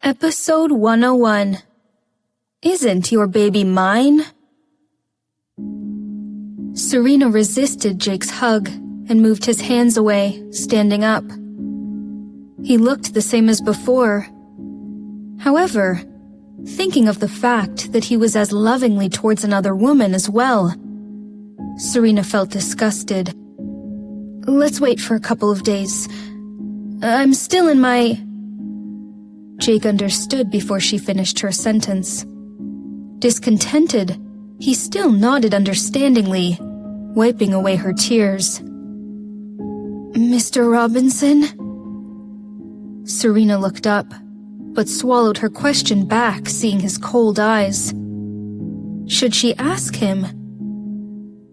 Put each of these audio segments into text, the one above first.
Episode 101. Isn't your baby mine? Serena resisted Jake's hug and moved his hands away, standing up. He looked the same as before. However, thinking of the fact that he was as lovingly towards another woman as well, Serena felt disgusted. Let's wait for a couple of days. I'm still in my... Jake understood before she finished her sentence. Discontented, he still nodded understandingly, wiping away her tears. Mr. Robinson? Serena looked up, but swallowed her question back, seeing his cold eyes. Should she ask him?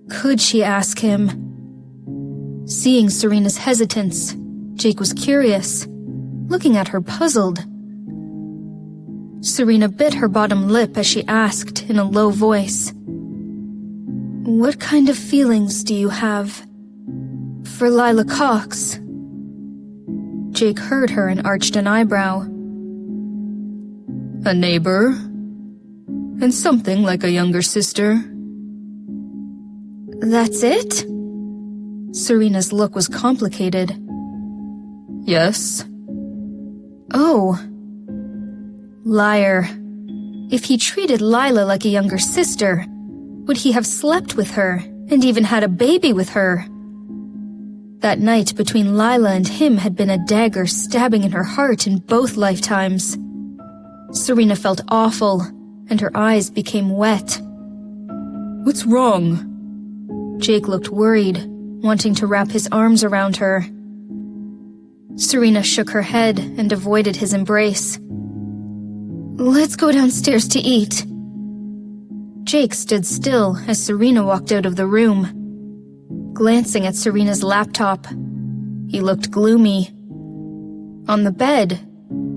Could she ask him? Seeing Serena's hesitance, Jake was curious, looking at her puzzled. Serena bit her bottom lip as she asked in a low voice, What kind of feelings do you have for Lila Cox? Jake heard her and arched an eyebrow. A neighbor, and something like a younger sister. That's it? Serena's look was complicated. Yes. Oh. Liar. If he treated Lila like a younger sister, would he have slept with her and even had a baby with her? That night between Lila and him had been a dagger stabbing in her heart in both lifetimes. Serena felt awful, and her eyes became wet. What's wrong? Jake looked worried, wanting to wrap his arms around her. Serena shook her head and avoided his embrace. Let's go downstairs to eat. Jake stood still as Serena walked out of the room. Glancing at Serena's laptop, he looked gloomy. On the bed,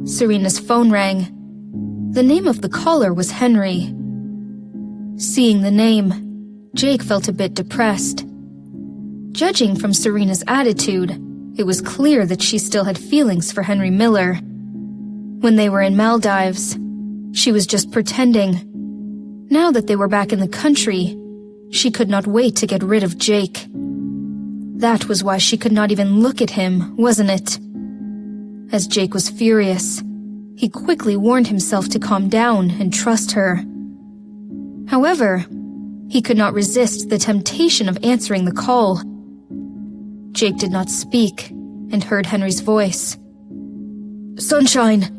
Serena's phone rang. The name of the caller was Henry. Seeing the name, Jake felt a bit depressed. Judging from Serena's attitude, it was clear that she still had feelings for Henry Miller. When they were in Maldives, she was just pretending. Now that they were back in the country, she could not wait to get rid of Jake. That was why she could not even look at him, wasn't it? As Jake was furious, he quickly warned himself to calm down and trust her. However, he could not resist the temptation of answering the call. Jake did not speak and heard Henry's voice. Sunshine,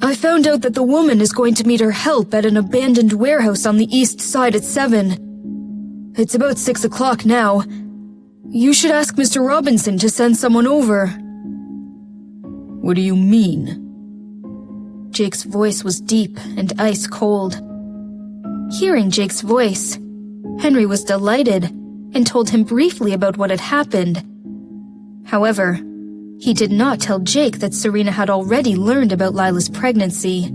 I found out that the woman is going to meet her help at an abandoned warehouse on the east side at 7. It's about 6 o'clock now. You should ask Mr. Robinson to send someone over. What do you mean? Jake's voice was deep and ice cold. Hearing Jake's voice, Henry was delighted and told him briefly about what had happened. However, he did not tell Jake that Serena had already learned about Lila's pregnancy.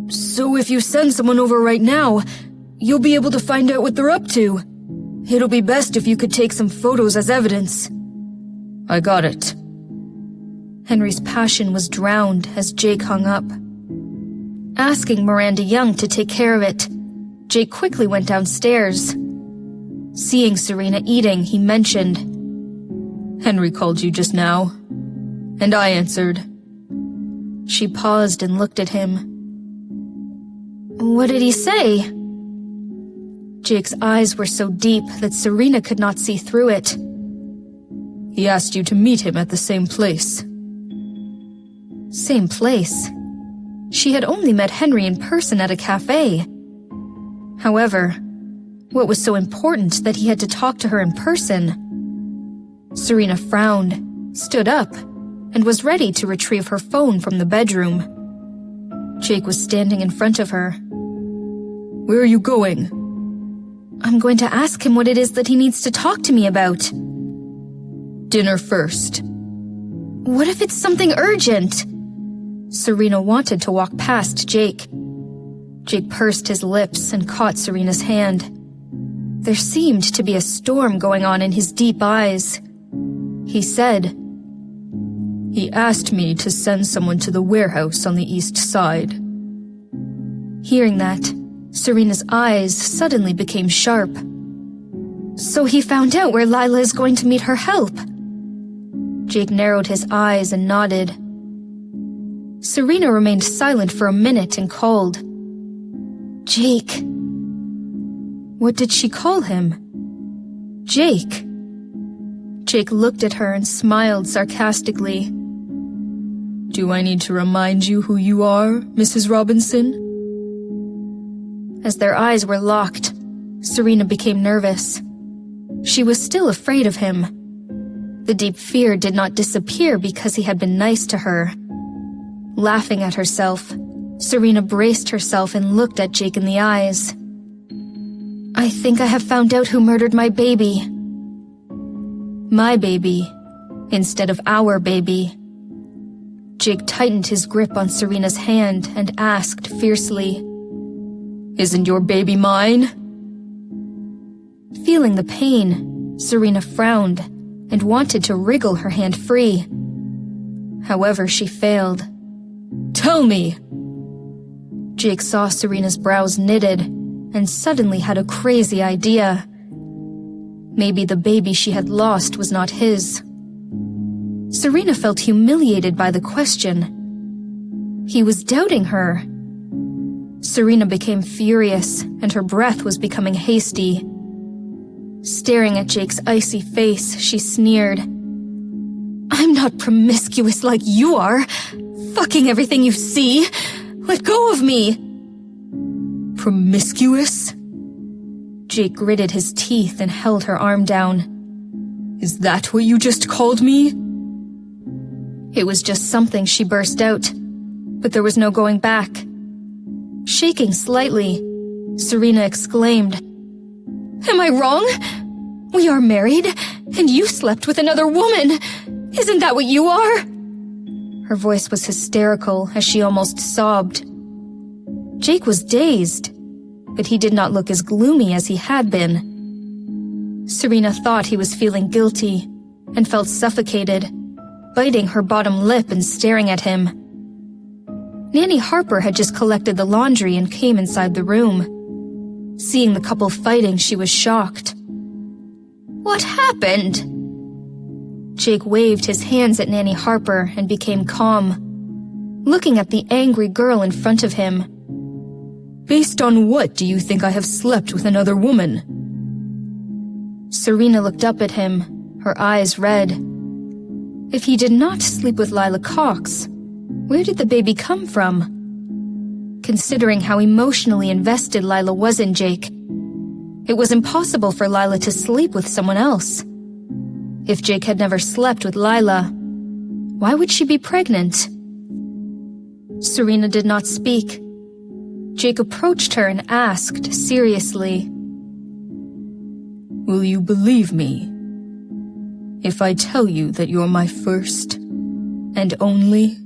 So if you send someone over right now, you'll be able to find out what they're up to. It'll be best if you could take some photos as evidence. I got it. Henry's passion was drowned as Jake hung up. Asking Miranda Young to take care of it, Jake quickly went downstairs. Seeing Serena eating, he mentioned, Henry called you just now, and I answered. She paused and looked at him. What did he say? Jake's eyes were so deep that Serena could not see through it. He asked you to meet him at the same place. Same place? She had only met Henry in person at a cafe. However, what was so important that he had to talk to her in person? Serena frowned, stood up, and was ready to retrieve her phone from the bedroom. Jake was standing in front of her. Where are you going? I'm going to ask him what it is that he needs to talk to me about. Dinner first. What if it's something urgent? Serena wanted to walk past Jake. Jake pursed his lips and caught Serena's hand. There seemed to be a storm going on in his deep eyes. He said, He asked me to send someone to the warehouse on the east side. Hearing that, Serena's eyes suddenly became sharp. So he found out where Lila is going to meet her help. Jake narrowed his eyes and nodded. Serena remained silent for a minute and called, "Jake." What did she call him? Jake. Jake looked at her and smiled sarcastically. "Do I need to remind you who you are, Mrs. Robinson?" As their eyes were locked, Serena became nervous. She was still afraid of him. The deep fear did not disappear because he had been nice to her. Laughing at herself, Serena braced herself and looked at Jake in the eyes. "I think I have found out who murdered my baby." My baby, instead of our baby. Jake tightened his grip on Serena's hand and asked fiercely, "Isn't your baby mine?" Feeling the pain, Serena frowned and wanted to wriggle her hand free. However, she failed. "Tell me!" Jake saw Serena's brows knitted and suddenly had a crazy idea. Maybe the baby she had lost was not his. Serena felt humiliated by the question. He was doubting her. Serena became furious and her breath was becoming hasty. Staring at Jake's icy face, she sneered, "I'm not promiscuous like you are, fucking everything you see. Let go of me." "Promiscuous?" Jake gritted his teeth and held her arm down. "Is that what you just called me?" It was just something she burst out, but there was no going back. Shaking slightly, Serena exclaimed, "Am I wrong? We are married, and you slept with another woman. Isn't that what you are?" Her voice was hysterical as she almost sobbed. Jake was dazed, but he did not look as gloomy as he had been. Serena thought he was feeling guilty and felt suffocated, biting her bottom lip and staring at him. Nanny Harper had just collected the laundry and came inside the room. Seeing the couple fighting, she was shocked. "What happened?" Jake waved his hands at Nanny Harper and became calm, looking at the angry girl in front of him. "Based on what do you think I have slept with another woman?" Serena looked up at him, her eyes red. If he did not sleep with Lila Cox, where did the baby come from? Considering how emotionally invested Lila was in Jake, it was impossible for Lila to sleep with someone else. If Jake had never slept with Lila, why would she be pregnant? Serena did not speak. Jake approached her and asked seriously, "Will you believe me if I tell you that you're my first and only